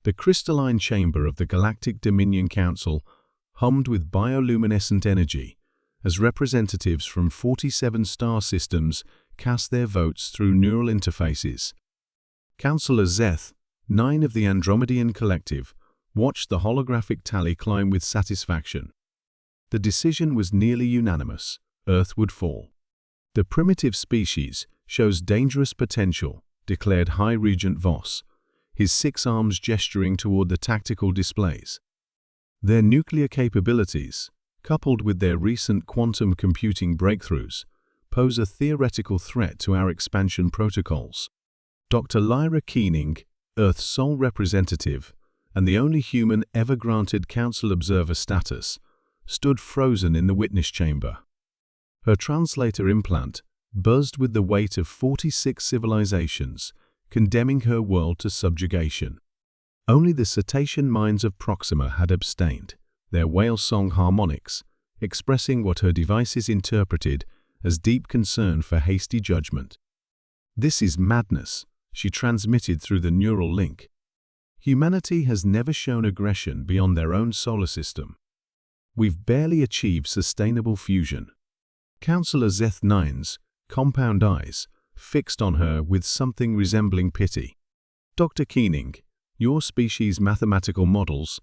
The crystalline chamber of the Galactic Dominion Council hummed with bioluminescent energy as representatives from 47 star systems cast their votes through neural interfaces. Councillor Zeth, 9 of the Andromedan Collective, watched the holographic tally climb with satisfaction. The decision was nearly unanimous: Earth would fall. The primitive species shows dangerous potential, declared High Regent Voss, his 6 arms gesturing toward the tactical displays. Their nuclear capabilities, coupled with their recent quantum computing breakthroughs, pose a theoretical threat to our expansion protocols. Dr. Lyra Keening, Earth's sole representative and the only human ever granted Council Observer status, stood frozen in the witness chamber. Her translator implant buzzed with the weight of 46 civilizations, condemning her world to subjugation. Only the cetacean minds of Proxima had abstained, their whale song harmonics expressing what her devices interpreted as deep concern for hasty judgment. "This is madness," she transmitted through the neural link. "Humanity has never shown aggression beyond their own solar system. We've barely achieved sustainable fusion." Councillor Zeth 9's compound eyes fixed on her with something resembling pity. "Dr. Keening, your species' mathematical models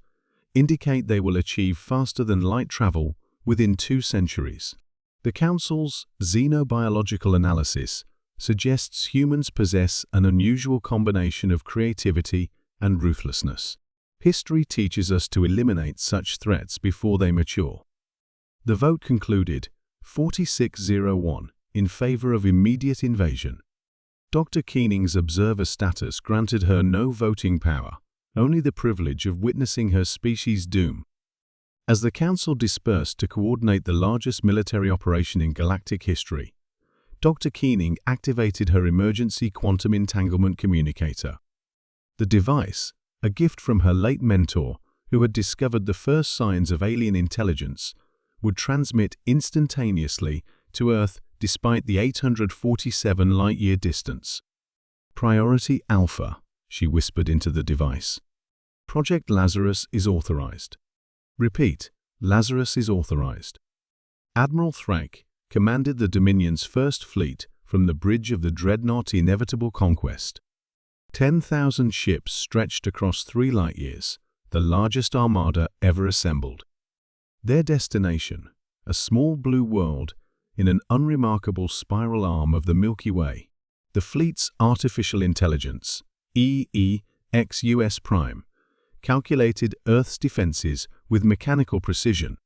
indicate they will achieve faster than light travel within 2 centuries. The Council's xenobiological analysis suggests humans possess an unusual combination of creativity and ruthlessness. History teaches us to eliminate such threats before they mature." The vote concluded 46-01 in favor of immediate invasion. Dr. Keening's observer status granted her no voting power, only the privilege of witnessing her species' doom. As the Council dispersed to coordinate the largest military operation in galactic history, Dr. Keening activated her emergency quantum entanglement communicator. The device, a gift from her late mentor who had discovered the first signs of alien intelligence, would transmit instantaneously to Earth despite the 847 light-year distance. "Priority Alpha," she whispered into the device. "Project Lazarus is authorized. Repeat, Lazarus is authorized." Admiral Thrak commanded the Dominion's first fleet from the bridge of the dreadnought Inevitable Conquest. 10,000 ships stretched across 3 light-years, the largest armada ever assembled. Their destination, a small blue world in an unremarkable spiral arm of the Milky Way. The fleet's artificial intelligence, EEXUS Prime, calculated Earth's defenses with mechanical precision.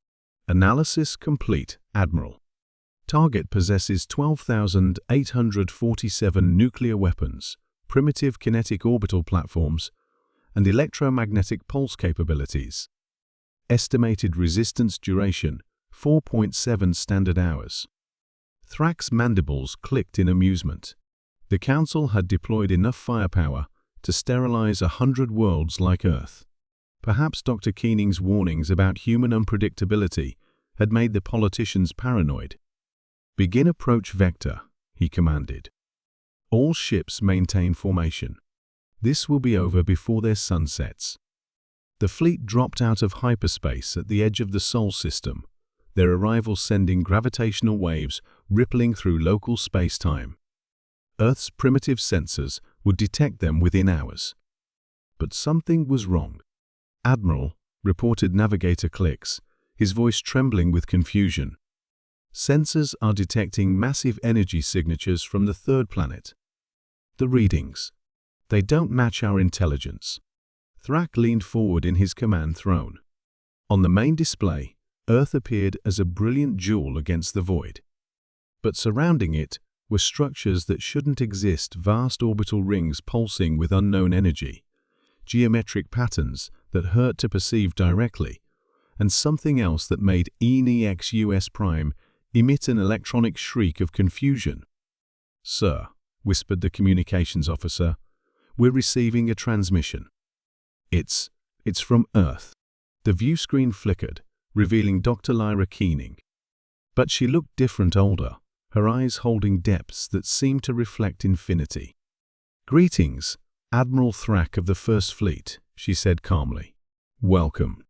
Analysis complete, Admiral. Target possesses 12,847 nuclear weapons, primitive kinetic orbital platforms, and electromagnetic pulse capabilities. Estimated resistance duration, 4.7 standard hours. Thrak's mandibles clicked in amusement. The Council had deployed enough firepower to sterilize 100 worlds like Earth. Perhaps Dr. Keening's warnings about human unpredictability had made the politicians paranoid. "Begin approach vector," he commanded. "All ships maintain formation. This will be over before their sun sets." The fleet dropped out of hyperspace at the edge of the Sol system, their arrival sending gravitational waves rippling through local space-time. Earth's primitive sensors would detect them within hours. But something was wrong. "Admiral," reported Navigator Clicks, his voice trembling with confusion. "Sensors are detecting massive energy signatures from the 3rd planet. The readings, they don't match our intelligence." Thrak leaned forward in his command throne. On the main display, Earth appeared as a brilliant jewel against the void. But surrounding it were structures that shouldn't exist, vast orbital rings pulsing with unknown energy, geometric patterns that hurt to perceive directly, and something else that made EEXUS Prime emit an electronic shriek of confusion. "Sir," whispered the communications officer, "we're receiving a transmission. It's from Earth." The view screen flickered, revealing Dr. Lyra Keening. But she looked different, older, her eyes holding depths that seemed to reflect infinity. "Greetings, Admiral Thrak of the First Fleet," she said calmly. "Welcome."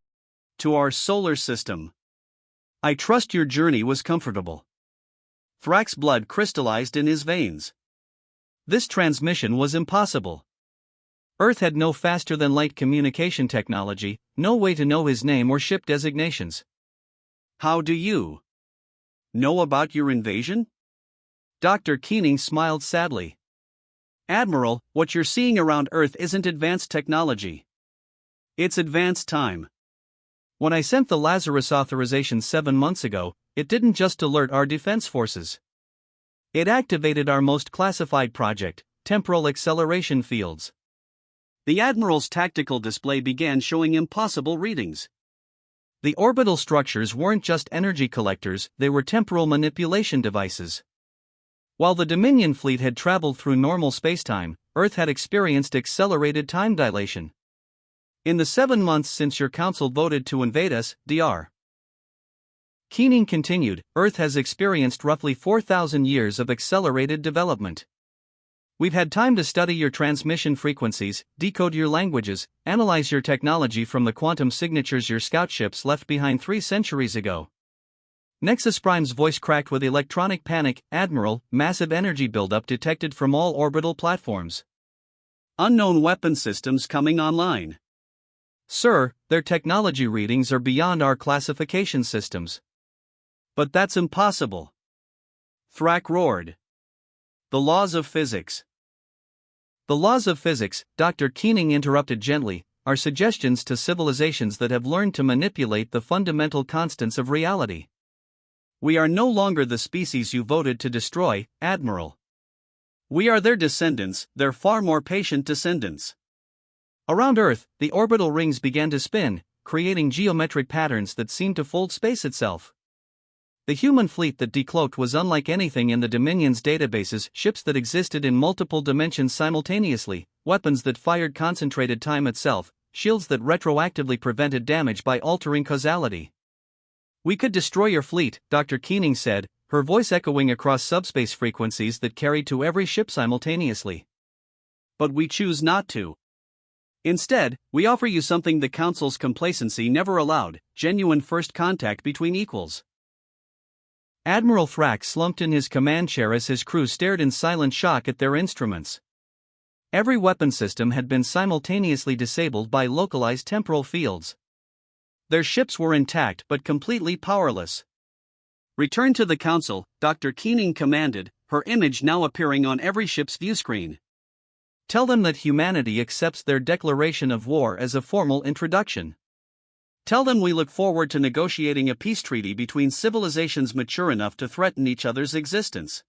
To our solar system. I trust your journey was comfortable. Thrak's blood crystallized in his veins. This transmission was impossible. Earth had no faster-than-light communication technology, no way to know his name or ship designations. How do you know about your invasion? Dr. Keening smiled sadly. Admiral, what you're seeing around Earth isn't advanced technology. It's advanced time. When I sent the Lazarus authorization 7 months ago, it didn't just alert our defense forces. It activated our most classified project, temporal acceleration fields. The Admiral's tactical display began showing impossible readings. The orbital structures weren't just energy collectors, they were temporal manipulation devices. While the Dominion fleet had traveled through normal spacetime, Earth had experienced accelerated time dilation. In the 7 months since your council voted to invade us, Dr. Keening continued, Earth has experienced roughly 4,000 years of accelerated development. We've had time to study your transmission frequencies, decode your languages, analyze your technology from the quantum signatures your scout ships left behind 3 centuries ago. Nexus Prime's voice cracked with electronic panic. Admiral, massive energy buildup detected from all orbital platforms. Unknown weapon systems coming online. Sir, their technology readings are beyond our classification systems. But that's impossible. Thrak roared. The laws of physics. The laws of physics, Dr. Keening interrupted gently, are suggestions to civilizations that have learned to manipulate the fundamental constants of reality. We are no longer the species you voted to destroy, Admiral. We are their descendants, their far more patient descendants. Around Earth, the orbital rings began to spin, creating geometric patterns that seemed to fold space itself. The human fleet that decloaked was unlike anything in the Dominion's databases, ships that existed in multiple dimensions simultaneously, weapons that fired concentrated time itself, shields that retroactively prevented damage by altering causality. We could destroy your fleet, Dr. Keening said, her voice echoing across subspace frequencies that carried to every ship simultaneously. But we choose not to. Instead, we offer you something the Council's complacency never allowed, genuine first contact between equals. Admiral Thrak slumped in his command chair as his crew stared in silent shock at their instruments. Every weapon system had been simultaneously disabled by localized temporal fields. Their ships were intact but completely powerless. Return to the Council, Dr. Keening commanded, her image now appearing on every ship's viewscreen. Tell them that humanity accepts their declaration of war as a formal introduction. Tell them we look forward to negotiating a peace treaty between civilizations mature enough to threaten each other's existence.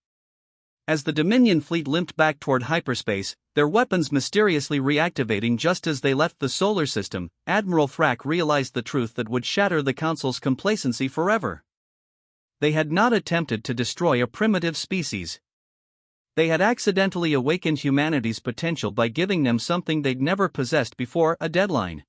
As the Dominion fleet limped back toward hyperspace, their weapons mysteriously reactivating just as they left the solar system, Admiral Thrak realized the truth that would shatter the Council's complacency forever. They had not attempted to destroy a primitive species. They had accidentally awakened humanity's potential by giving them something they'd never possessed before, a deadline.